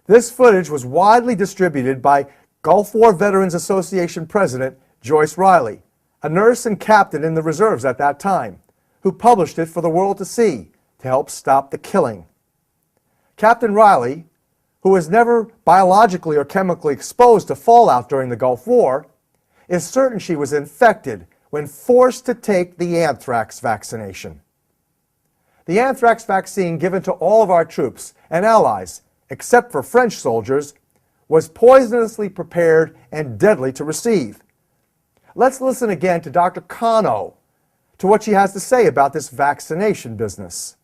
This footage was widely distributed by Gulf War Veterans Association President Joyce Riley, a nurse and captain in the reserves at that time, who published it for the world to see to help stop the killing. Captain Riley, who was never biologically or chemically exposed to fallout during the Gulf War, is certain she was infected when forced to take the anthrax vaccination. The anthrax vaccine given to all of our troops and allies, except for French soldiers, was poisonously prepared and deadly to receive. Let's listen again to Dr. Kano, to what she has to say about this vaccination business.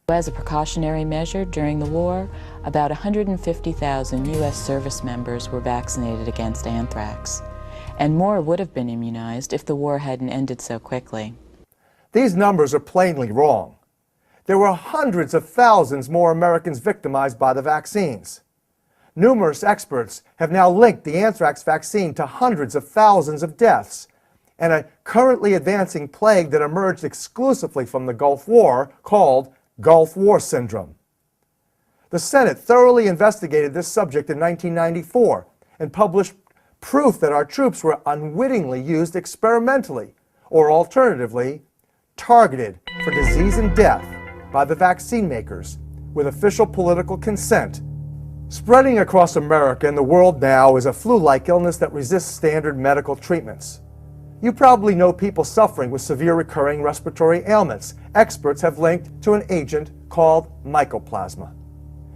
As a precautionary measure during the war, about 150,000 U.S. service members were vaccinated against anthrax, and more would have been immunized if the war hadn't ended so quickly. These numbers are plainly wrong. There were hundreds of thousands more Americans victimized by the vaccines. Numerous experts have now linked the anthrax vaccine to hundreds of thousands of deaths and a currently advancing plague that emerged exclusively from the Gulf War called Gulf War Syndrome. The Senate thoroughly investigated this subject in 1994 and published proof that our troops were unwittingly used experimentally, or alternatively, targeted for disease and death by the vaccine makers with official political consent. Spreading across America and the world now is a flu-like illness that resists standard medical treatments. You probably know people suffering with severe recurring respiratory ailments experts have linked to an agent called mycoplasma.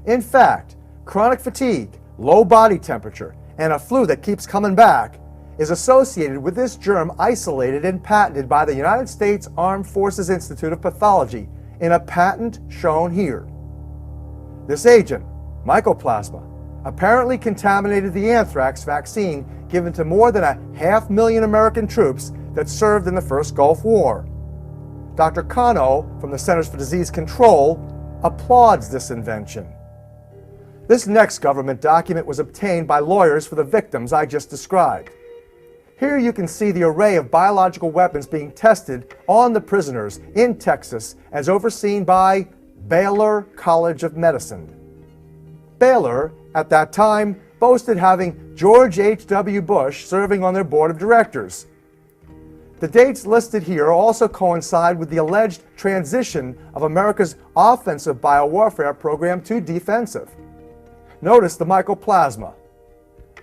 In fact, chronic fatigue, low body temperature, and a flu that keeps coming back is associated with this germ isolated and patented by the United States Armed Forces Institute of Pathology in a patent shown here. This agent, mycoplasma, apparently contaminated the anthrax vaccine given to more than 500,000 American troops that served in the first Gulf War. Dr. Kano from the Centers for Disease Control applauds this invention. This next government document was obtained by lawyers for the victims I just described. Here you can see the array of biological weapons being tested on the prisoners in Texas as overseen by Baylor College of Medicine. Baylor, at that time, boasted having George H.W. Bush serving on their board of directors. The dates listed here also coincide with the alleged transition of America's offensive biowarfare program to defensive. Notice the mycoplasma.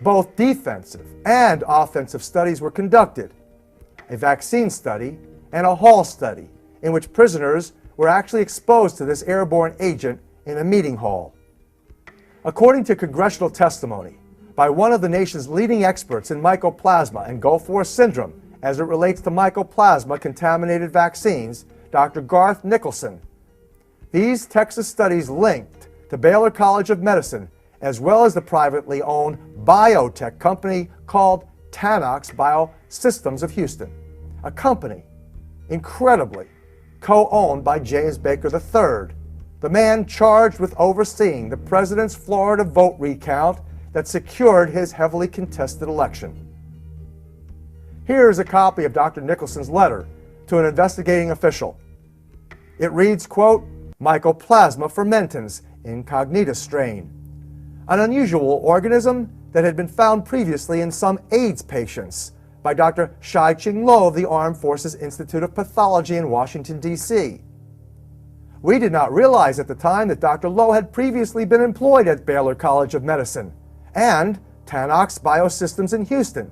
Both defensive and offensive studies were conducted, a vaccine study and a hall study in which prisoners were actually exposed to this airborne agent in a meeting hall. According to congressional testimony by one of the nation's leading experts in mycoplasma and Gulf War syndrome as it relates to mycoplasma-contaminated vaccines, Dr. Garth Nicholson, these Texas studies linked to Baylor College of Medicine as well as the privately owned biotech company called Tanox Biosystems of Houston, a company, incredibly, co-owned by James Baker III, the man charged with overseeing the president's Florida vote recount that secured his heavily contested election. Here is a copy of Dr. Nicholson's letter to an investigating official. It reads, quote, Mycoplasma fermentans incognita strain, an unusual organism that had been found previously in some AIDS patients by Dr. Shai-Ching Lo of the Armed Forces Institute of Pathology in Washington, D.C. We did not realize at the time that Dr. Lo had previously been employed at Baylor College of Medicine and Tanox Biosystems in Houston,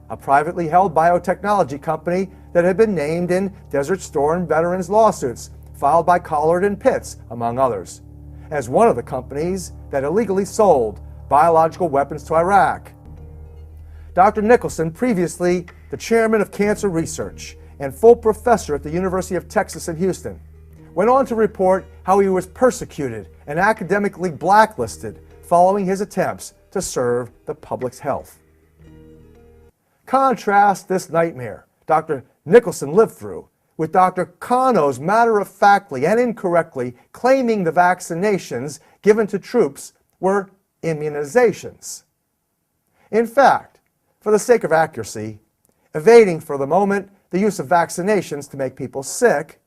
a privately held biotechnology company that had been named in Desert Storm veterans' lawsuits filed by Collard and Pitts, among others, as one of the companies that illegally sold biological weapons to Iraq. Dr. Nicholson, previously the chairman of cancer research and full professor at the University of Texas in Houston, went on to report how he was persecuted and academically blacklisted following his attempts to serve the public's health. Contrast this nightmare Dr. Nicholson lived through with Dr. Kano's matter-of-factly and incorrectly claiming the vaccinations given to troops were immunizations. In fact, for the sake of accuracy, evading for the moment the use of vaccinations to make people sick,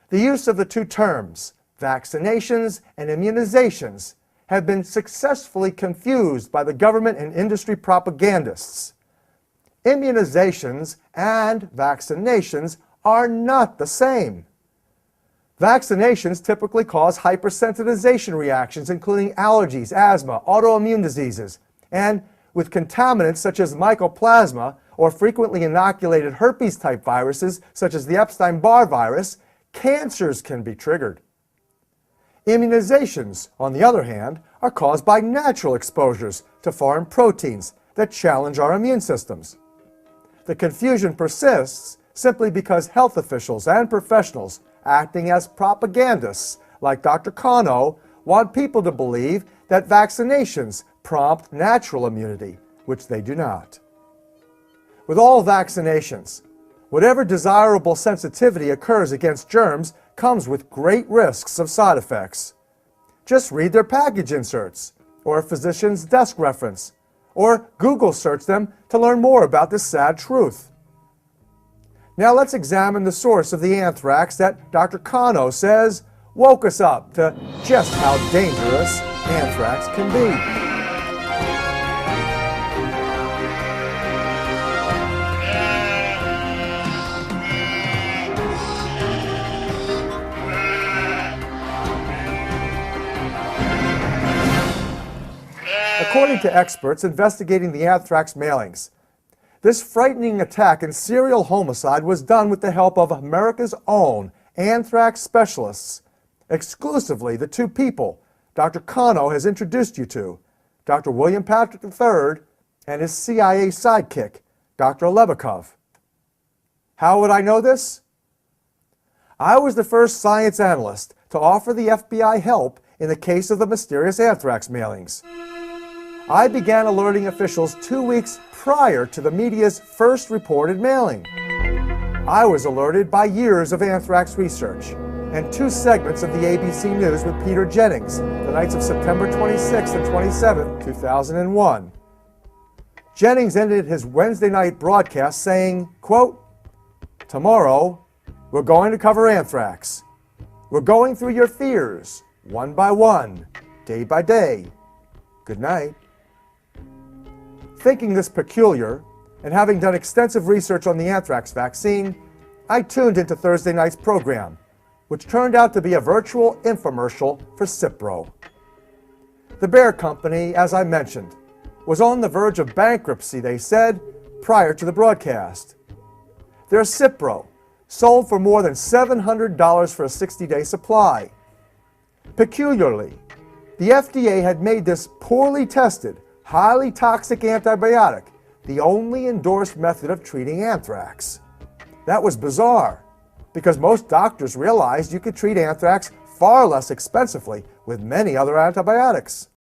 the use of the two terms, vaccinations and immunizations, have been successfully confused by the government and industry propagandists. Immunizations and vaccinations are not the same. Vaccinations typically cause hypersensitization reactions, including allergies, asthma, autoimmune diseases, and with contaminants such as mycoplasma or frequently inoculated herpes-type viruses such as the Epstein-Barr virus, cancers can be triggered. Immunizations, on the other hand, are caused by natural exposures to foreign proteins that challenge our immune systems. The confusion persists simply because health officials and professionals acting as propagandists like Dr. Kano want people to believe that vaccinations prompt natural immunity, which they do not. With all vaccinations, whatever desirable sensitivity occurs against germs comes with great risks of side effects. Just read their package inserts, or a physician's desk reference, or Google search them to learn more about this sad truth. Now let's examine the source of the anthrax that Dr. Kano says woke us up to just how dangerous anthrax can be. According to experts investigating the anthrax mailings, this frightening attack and serial homicide was done with the help of America's own anthrax specialists, exclusively the two people Dr. Kano has introduced you to, Dr. William Patrick III and his CIA sidekick, Dr. Lebikov. How would I know this? I was the first science analyst to offer the FBI help in the case of the mysterious anthrax mailings. I began alerting officials 2 weeks prior to the media's first reported mailing. I was alerted by years of anthrax research and 2 segments of the ABC News with Peter Jennings, the nights of September 26 and 27, 2001. Jennings ended his Wednesday night broadcast saying, quote, "Tomorrow, we're going to cover anthrax. We're going through your fears, one by one, day by day. Good night." Thinking this peculiar, and having done extensive research on the anthrax vaccine, I tuned into Thursday night's program, which turned out to be a virtual infomercial for Cipro. The Bear Company, as I mentioned, was on the verge of bankruptcy, they said, prior to the broadcast. Their Cipro sold for more than $700 for a 60-day supply. Peculiarly, the FDA had made this poorly tested, highly toxic antibiotic the only endorsed method of treating anthrax. That was bizarre, because most doctors realized you could treat anthrax far less expensively with many other antibiotics.